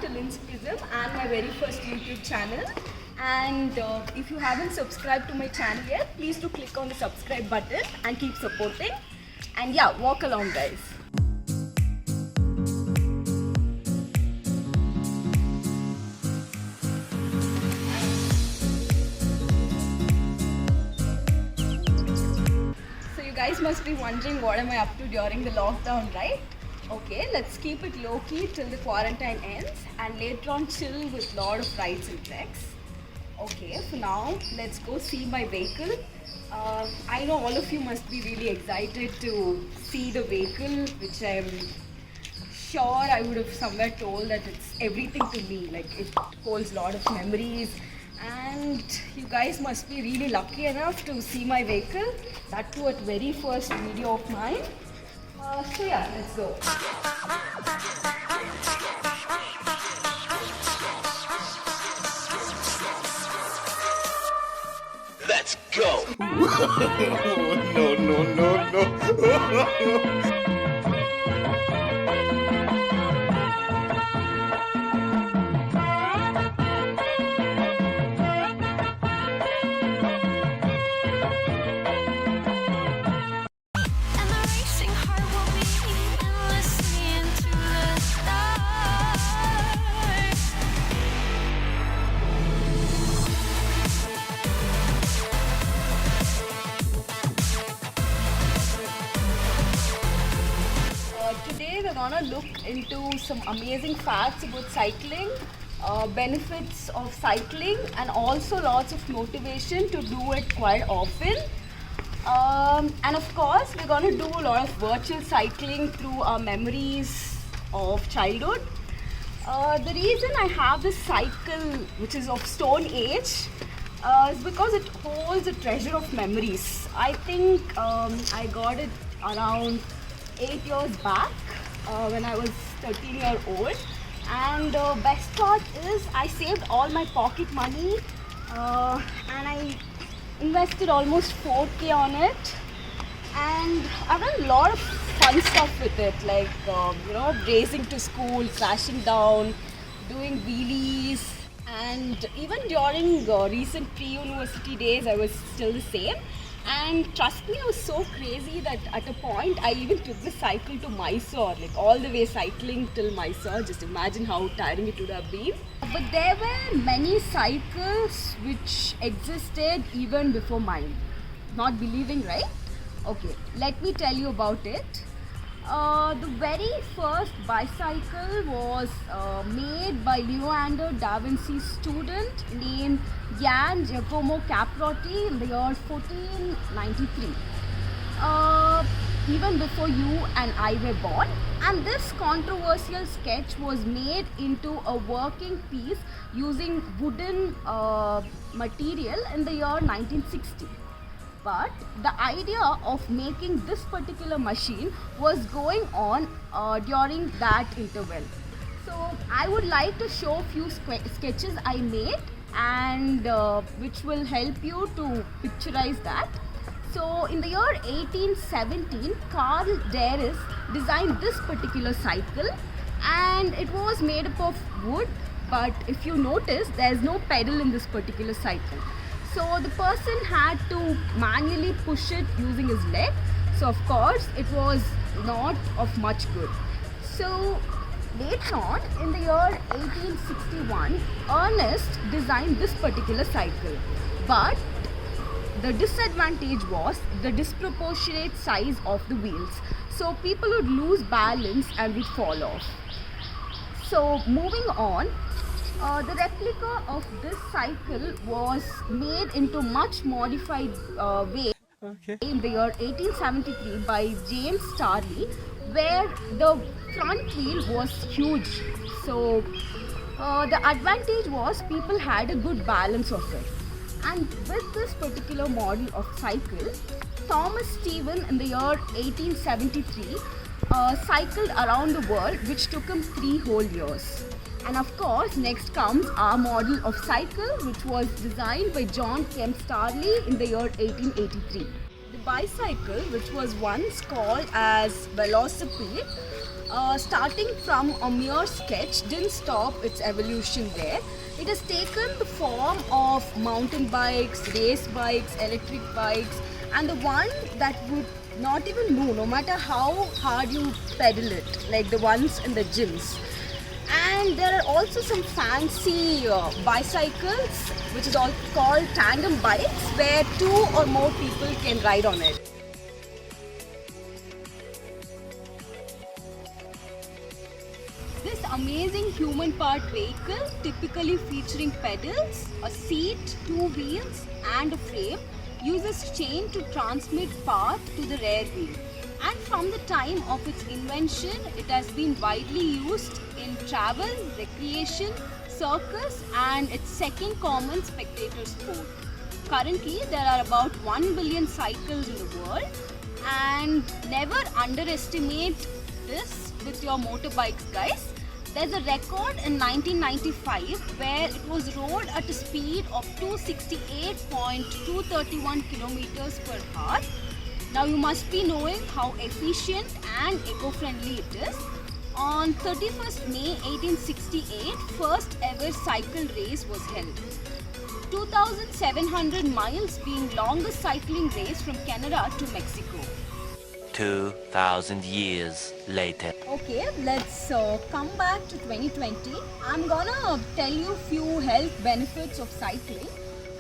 to Linsprism and my very first YouTube channel. And if you haven't subscribed to my channel yet, please do click on the subscribe button and keep supporting. And yeah, walk along, guys. So you guys must be wondering what am I up to during the lockdown, right? Okay, let's keep it low-key till the quarantine ends and later on chill with lot of rides and treks. Okay, for now, let's go see my vehicle. I know all of you must be really excited to see the vehicle, which I'm sure I would have somewhere told that it's everything to me. Like, it holds a lot of memories, and you guys must be really lucky enough to see my vehicle, that too at very first video of mine. So yeah, let's go. Let's go! No. Today we're gonna look into some amazing facts about cycling, benefits of cycling, and also lots of motivation to do it quite often. And of course, we're gonna do a lot of virtual cycling through our memories of childhood. The reason I have this cycle, which is of stone age, is because it holds a treasure of memories. I think I got it around 8 years back when I was 13-year-old, and best part is I saved all my pocket money and I invested almost 4K on it, and I've done a lot of fun stuff with it, like racing to school, crashing down, doing wheelies, and even during recent pre-university days I was still the same. And trust me, I was so crazy that at a point I even took the cycle to Mysore, like all the way cycling till Mysore. Just imagine how tiring it would have been. But there were many cycles which existed even before mine. Not believing, right? Okay, let me tell you about it. The very first bicycle was made by Leonardo da Vinci's student named Gian Giacomo Caprotti in the year 1493. Even before you and I were born. And this controversial sketch was made into a working piece using wooden material in the year 1960. But the idea of making this particular machine was going on during that interval. So I would like to show a few sketches I made, and which will help you to picturize that. So in the year 1817, Carl Darius designed this particular cycle, and it was made up of wood, but if you notice, there is no pedal in this particular cycle. So the person had to manually push it using his leg. So of course it was not of much good. So later on in the year 1861, Ernest designed this particular cycle. But the disadvantage was the disproportionate size of the wheels. So people would lose balance and would fall off. So moving on, the replica of this cycle was made into much modified way in the year 1873 by James Starley, where the front wheel was huge. So the advantage was people had a good balance of it. And with this particular model of cycle, Thomas Stephen in the year 1873 cycled around the world, which took him 3 whole years. And of course, next comes our model of cycle, which was designed by John Kemp Starley in the year 1883. The bicycle, which was once called as velocipede, starting from a mere sketch, didn't stop its evolution there. It has taken the form of mountain bikes, race bikes, electric bikes, and the one that would not even move no matter how hard you pedal it, like the ones in the gyms. And there are also some fancy bicycles, which is all called tandem bikes, where 2 or more people can ride on it. This amazing human-powered vehicle, typically featuring pedals, a seat, 2 wheels and a frame, uses chain to transmit power to the rear wheel. And from the time of its invention, it has been widely used in travel, recreation, circus, and its second common spectator sport. Currently, there are about 1 billion cycles in the world, and never underestimate this with your motorbikes, guys. There's a record in 1995 where it was rode at a speed of 268.231 kilometers per hour. Now you must be knowing how efficient and eco-friendly it is. On 31st May 1868, first ever cycle race was held. 2,700 miles being longest cycling race from Canada to Mexico. 2,000 years later. Okay, let's come back to 2020. I'm gonna tell you few health benefits of cycling.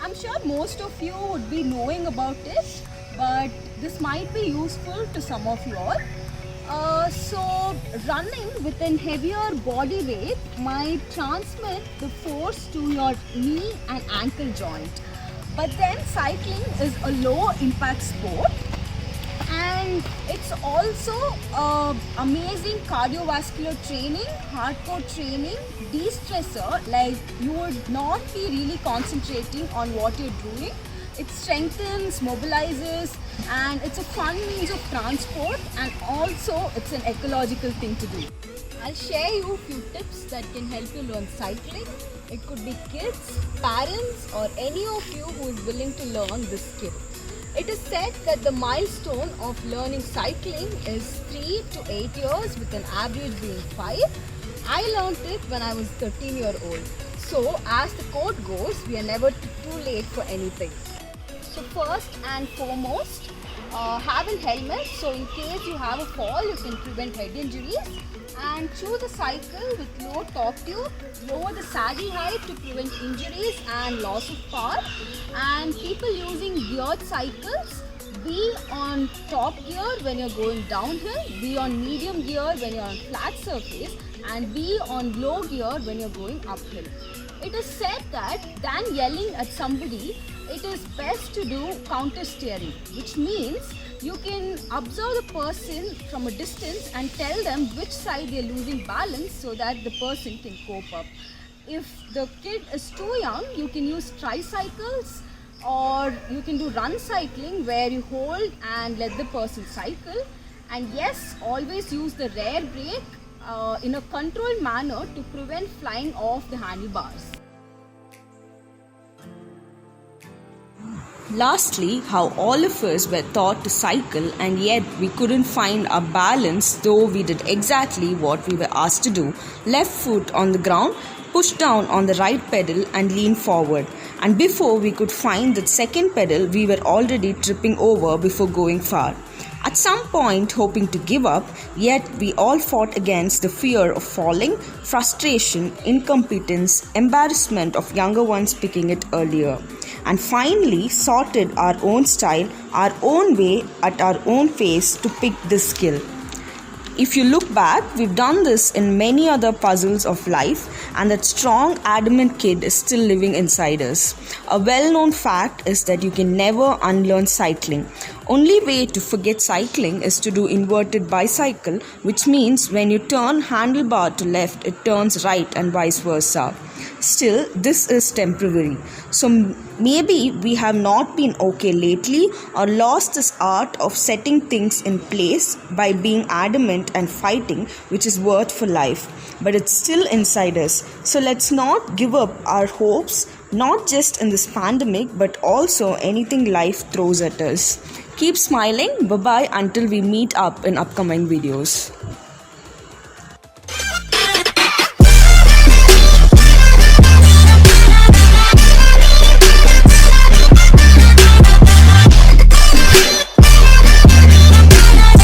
I'm sure most of you would be knowing about it, but this might be useful to some of you all. So running with a heavier body weight might transmit the force to your knee and ankle joint. But then cycling is a low impact sport, and it's also amazing cardiovascular training, hardcore training, de-stressor, like you would not be really concentrating on what you're doing. It strengthens, mobilizes, and it's a fun means of transport, and also it's an ecological thing to do. I'll share you a few tips that can help you learn cycling. It could be kids, parents, or any of you who is willing to learn this skill. It is said that the milestone of learning cycling is 3 to 8 years, with an average being 5. I learned it when I was 13-year-old. So as the quote goes, we are never too late for anything. So first and foremost, have a helmet, so in case you have a fall, you can prevent head injuries. And choose a cycle with low top tube, lower the saddle height to prevent injuries and loss of power. And people using geared cycles, be on top gear when you're going downhill, be on medium gear when you're on flat surface, and be on low gear when you're going uphill. It is said that than yelling at somebody, it is best to do counter steering, which means you can observe the person from a distance and tell them which side they're losing balance so that the person can cope up. If the kid is too young, you can use tricycles, or you can do run cycling where you hold and let the person cycle. And yes, always use the rear brake in a controlled manner to prevent flying off the handlebars. Lastly, how all of us were taught to cycle and yet we couldn't find our balance though we did exactly what we were asked to do. Left foot on the ground, push down on the right pedal and lean forward. And before we could find that second pedal, we were already tripping over before going far. At some point hoping to give up, yet we all fought against the fear of falling, frustration, incompetence, embarrassment of younger ones picking it earlier. And finally sorted our own style, our own way, at our own pace to pick this skill. If you look back, we've done this in many other puzzles of life, and that strong, adamant kid is still living inside us. A well-known fact is that you can never unlearn cycling. Only way to forget cycling is to do inverted bicycle, which means when you turn handlebar to left, it turns right and vice versa. Still, this is temporary. So maybe we have not been okay lately or lost this art of setting things in place by being adamant and fighting, which is worth for life. But it's still inside us. So let's not give up our hopes, not just in this pandemic, but also anything life throws at us. Keep smiling. Bye-bye until we meet up in upcoming videos.